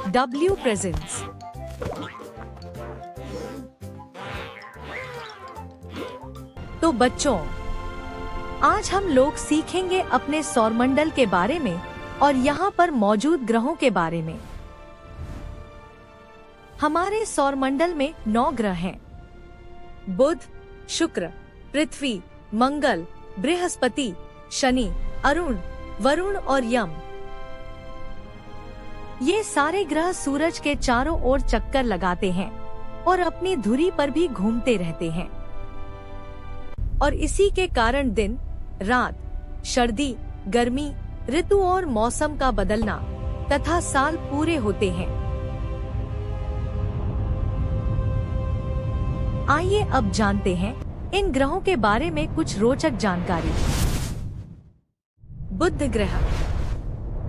W presence. तो बच्चों, आज हम लोग सीखेंगे अपने सौरमंडल के बारे में और यहाँ पर मौजूद ग्रहों के बारे में। हमारे सौरमंडल में 9 ग्रह हैं। बुध, शुक्र, पृथ्वी, मंगल, बृहस्पति, शनि, अरुण, वरुण और यम। ये सारे ग्रह सूरज के चारों ओर चक्कर लगाते हैं और अपनी धुरी पर भी घूमते रहते हैं। और इसी के कारण दिन, रात, सर्दी, गर्मी, ऋतु और मौसम का बदलना तथा साल पूरे होते हैं। आइए अब जानते हैं इन ग्रहों के बारे में कुछ रोचक जानकारी। बुध ग्रह।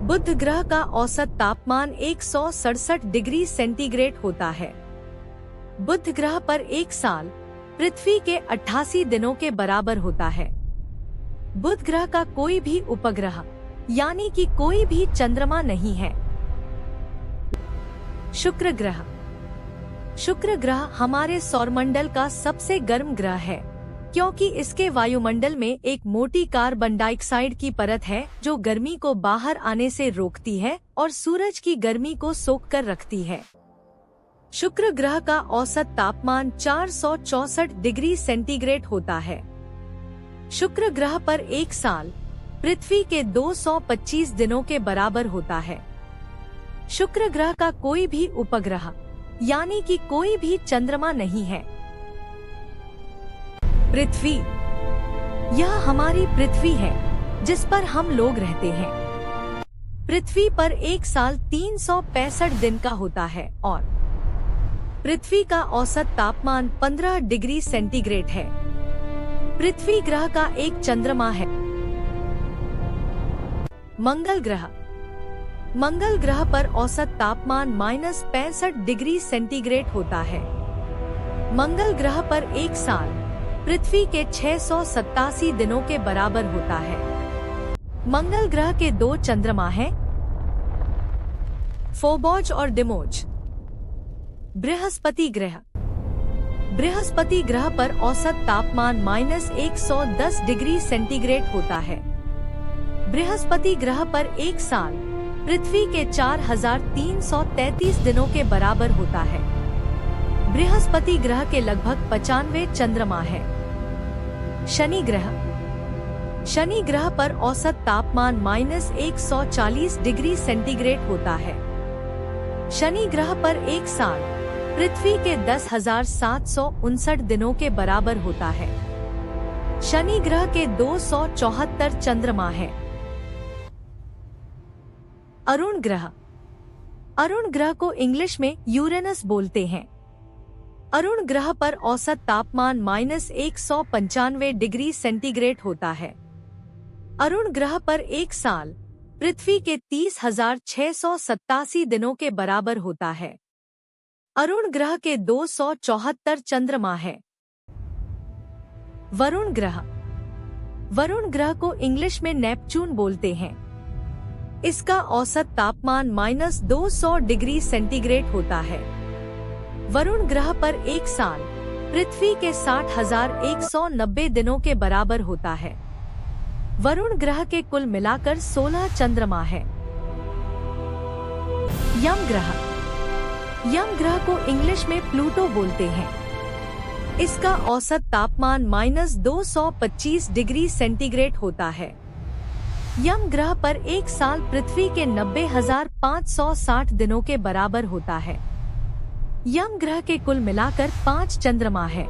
बुध ग्रह का औसत तापमान 167 डिग्री सेंटीग्रेड होता है। बुध ग्रह पर एक साल पृथ्वी के 88 दिनों के बराबर होता है। बुध ग्रह का कोई भी उपग्रह यानी कि कोई भी चंद्रमा नहीं है। शुक्र ग्रह। शुक्र ग्रह हमारे सौरमंडल का सबसे गर्म ग्रह है, क्योंकि इसके वायुमंडल में एक मोटी कार्बन डाइऑक्साइड की परत है जो गर्मी को बाहर आने से रोकती है और सूरज की गर्मी को सोख कर रखती है। शुक्र ग्रह का औसत तापमान 464 डिग्री सेंटीग्रेड होता है। शुक्र ग्रह पर एक साल पृथ्वी के 225 दिनों के बराबर होता है। शुक्र ग्रह का कोई भी उपग्रह यानी कि कोई भी चंद्रमा नहीं है। पृथ्वी। यह हमारी पृथ्वी है जिस पर हम लोग रहते हैं। पृथ्वी पर एक साल 365 दिन का होता है और पृथ्वी का औसत तापमान 15 डिग्री सेंटीग्रेड है। पृथ्वी ग्रह का एक चंद्रमा है। मंगल ग्रह। मंगल ग्रह पर औसत तापमान -65 डिग्री सेंटीग्रेड होता है। मंगल ग्रह पर एक साल पृथ्वी के 687 दिनों के बराबर होता है। मंगल ग्रह के 2 चंद्रमा हैं, फोबोज और डिमोज। बृहस्पति ग्रह। बृहस्पति ग्रह पर औसत तापमान -110 डिग्री सेंटीग्रेड होता है। बृहस्पति ग्रह पर एक साल पृथ्वी के 4333 दिनों के बराबर होता है। बृहस्पति ग्रह के लगभग 95 चंद्रमा है। शनि ग्रह। शनि ग्रह पर औसत तापमान -140 डिग्री सेंटीग्रेड होता है। शनि ग्रह पर एक साल पृथ्वी के 10,759 दिनों के बराबर होता है। शनि ग्रह के 274 चंद्रमा है। अरुण ग्रह। अरुण ग्रह को इंग्लिश में यूरेनस बोलते हैं। अरुण ग्रह पर औसत तापमान -195 डिग्री सेंटीग्रेड होता है। अरुण ग्रह पर एक साल पृथ्वी के 30,687 दिनों के बराबर होता है। अरुण ग्रह के 274 चंद्रमा है। वरुण ग्रह। वरुण ग्रह को इंग्लिश में नेपच्यून बोलते हैं। इसका औसत तापमान -200 डिग्री सेंटीग्रेड होता है। वरुण ग्रह पर एक साल पृथ्वी के 60,190 दिनों के बराबर होता है। वरुण ग्रह के कुल मिलाकर 16 चंद्रमा है। यम ग्रह। यम ग्रह को इंग्लिश में प्लूटो बोलते हैं। इसका औसत तापमान -225 डिग्री सेंटीग्रेड होता है। यम ग्रह पर एक साल पृथ्वी के 90,560 दिनों के बराबर होता है। यम ग्रह के कुल मिलाकर 5 चंद्रमा है।